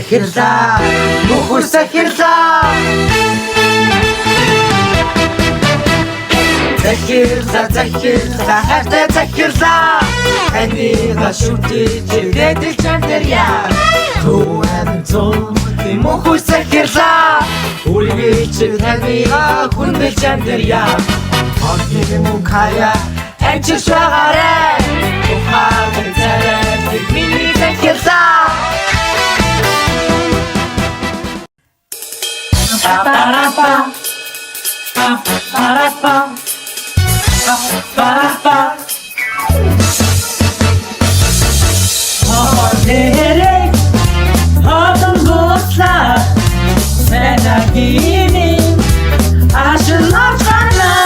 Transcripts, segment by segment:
захирлаа мөхөр захирлаа захирлаа хайртай захирлаа таньга шүтэж ирээд чамдэрья түүхэн зүүн мөхөр захирлаа үргэлж таньга хүндэл чамдэрья ордын мукая Анчир шагаарай ухаан царай миний захирлаа Парапа парапа парапа Ордерей Одон бослаа Сэнагини Ашинлар чанаа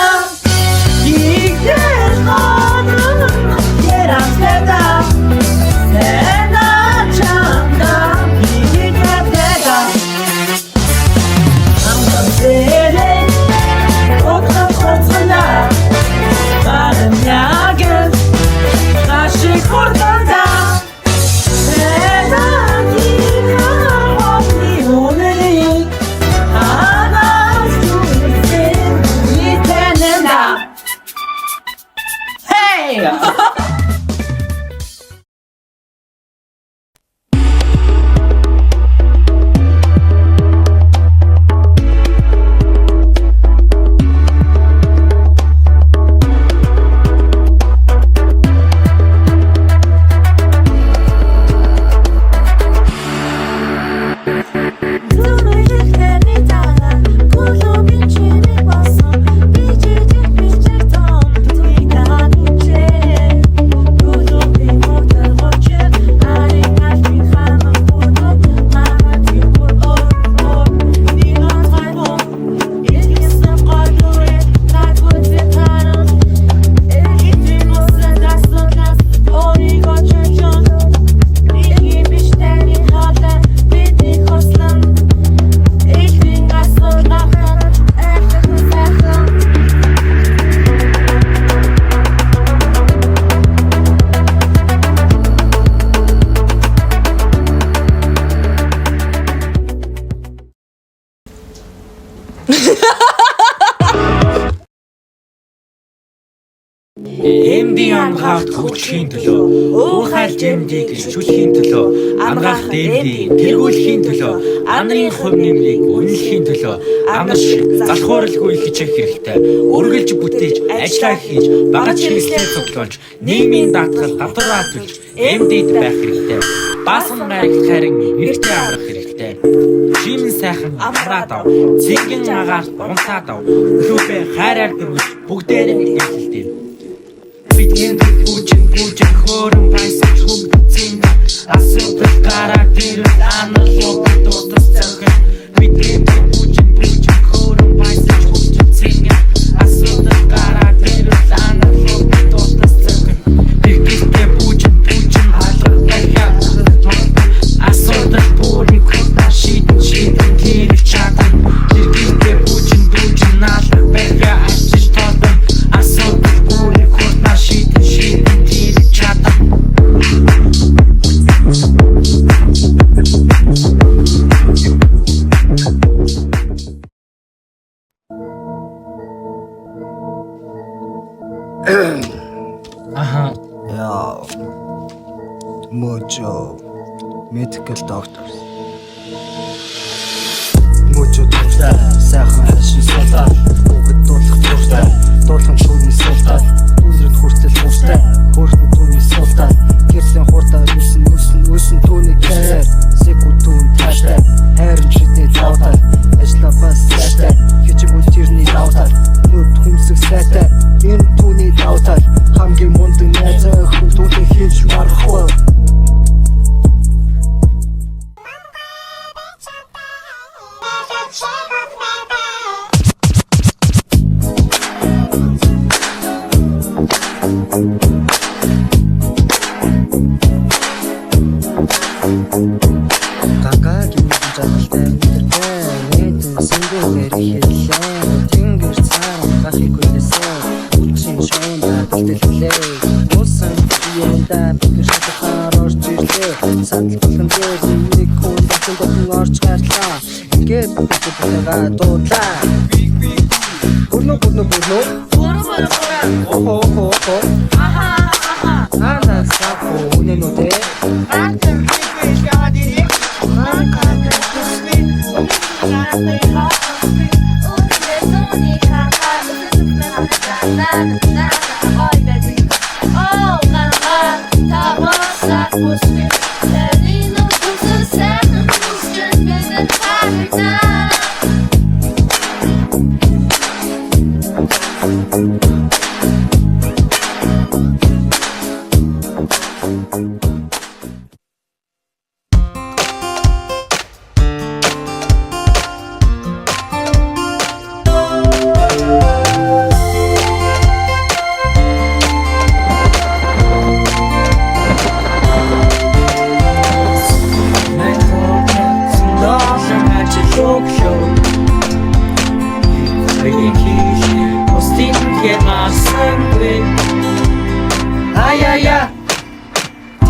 Амгаалт хөгжихийн төлөө, уухайл жимдийг шүлхийн төлөө, амгаалт дэмдийг тэргүүлэхийн төлөө, амнын хувь нэмрийг үнэлэхийн төлөө, амар шиг залхууралгүй хичээх хэрэгтэй. Үргэлж бүтээж, ажиллаа хийж, багаж хэрэгслээ цуглуулж, нийгмийн даатгал давтаргаатулж, эмдид байх хэрэгтэй. Баасан гайхалт харин эртээ аврах хэрэгтэй. Шимэн сайхан амраад ав, цэнгэн агаарт унтаад ав, өлөвөө хайраар дөрвөж бүгдээрээ хэлэлтэй. Бидний бүжин хөөрөн байсаж хөгжсөн асуудал характер аналог дотор цахим бидний бүжин хөөрөн байсаж хөгжсөн асуудал характер аналог дотор цахим бидний бүжин алга дахиад асуудал бүрийг шийдэн гэрч чадсан бидний бүжин алга дахиад ажиж толгой асуудал бүрийг Яа. Mojo medical doctors. Mojo doctor сайхан хашин суулаа. Бүгд дуулах дуртай. Дуулах түүний суулаа. Дүүрэн хүртэл хуустай. Хөрхөн түүний суулаа. Гэрсэн хурдаа үсэн түүний карьер. Секунд түүн тааштай. Хайрын шидний таавтай. Ажлаа бас сайтай. Хичээгүүл тэрний таавтай. Нүд хүмсэх сайтай. Энэ түүний таавтай. Хамгийн мундаг найзаа хүн түүний хийж марахгүй. Какагийн жаргалтай өдөртэй нэгэн сэнгүүгээр хэллээ. Тэнгэр цаан гахыг хүлээсэн. Үчин шоунд дэлгэлээ. Усан яндаа бүгд шатахаар орж ирлээ. Сандал болгон дээр нэг хүн бацсан болон орж гарлаа. Ингээд бүгдээгаа дуудлаа. Бүрнө. Охо. Ана сафо үнэнүүдэ.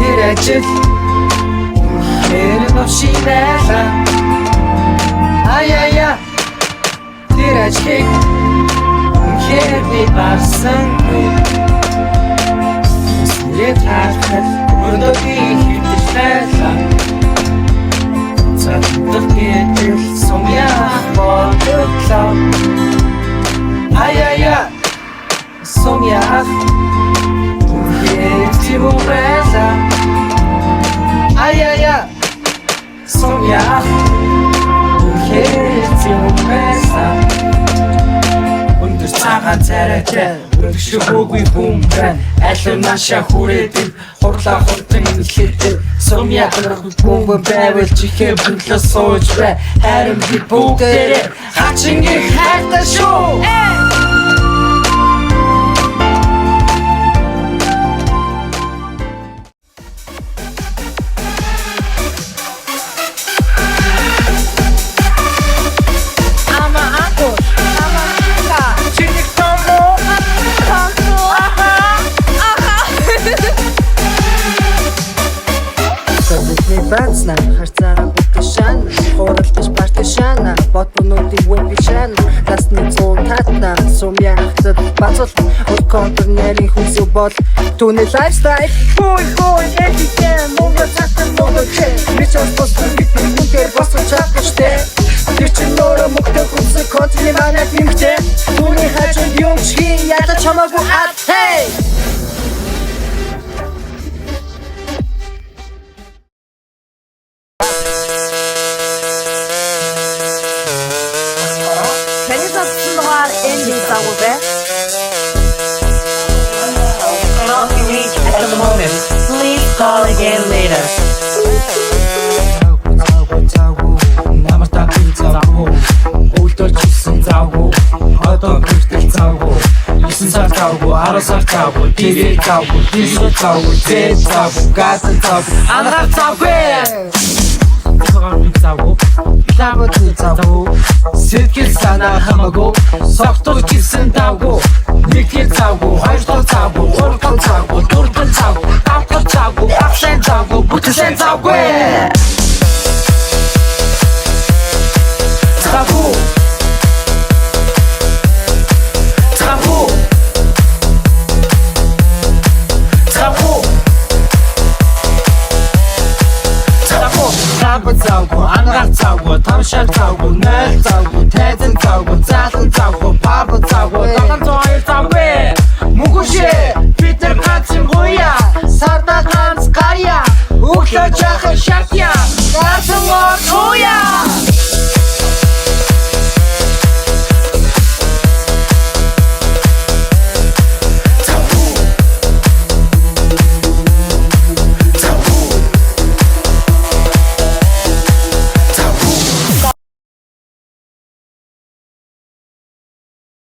Тэрэжил хэрэг авшинаа аяя тэрэжиг хэрэг барсангүй Сэтхэл мөрдөгийн хитэлээ Цаддаг гэл сумьяах бодлоо аяя сумьяах Тивуреза аяя сумья Тивуреза Өндөр цагаан царайтай өргөшөөгүй хүмрэн алив наша хүрээдэг хурлаа хурдан илээдэг сумья хүмбэн байвал чихээ бүлөө сууж бай харин би бүгдээрээ хачингийн хайртай шүү Бацна харцаараа бүтшэн хуралдаж партишана бот бунуудыг вебишэн тасны цоо татна сумья хатад бацол контурнерийн хүсэл бол түүний лайфстайл хой эдикэн мөнгө цатан мөнгө мичос постэр бүтээр босч чадчихтэй тэр чинь нөрө мөхтэй хүсэл контурны манай тэмхтэй түүний хажууд юм чи яда чамаагүй ат хей At the moment, please call again later. Намартаа бицаагүй өлдөрчсөн заагүй одоо бүртэл заагүй 9 сар заагүй 10 сар заагүй дэрээ заагүй дисо заагүй зээ заагүй газан заагүй анхаар заагүй заагүй лабот заагүй сэтгэл санаа хамаагүй согтуу гисэн даагүй нэг заагүй хоёр дахь заагүй гурав дахь заагүй дөрөв дахь заагүй тавд дахь заагүй багшин заагүй бүтэн заагүй Заагүй, ангаар заагүй, тамшаал заагүй, нөл заагүй, тайзан заагүй, заалан заагүй, баба заагүй, дахан зооёр заагүй Мөнгөшээ, Питер ганцын гуя, сарда ганц гаря, өглөө жаахан шатя, ганцын ор гуя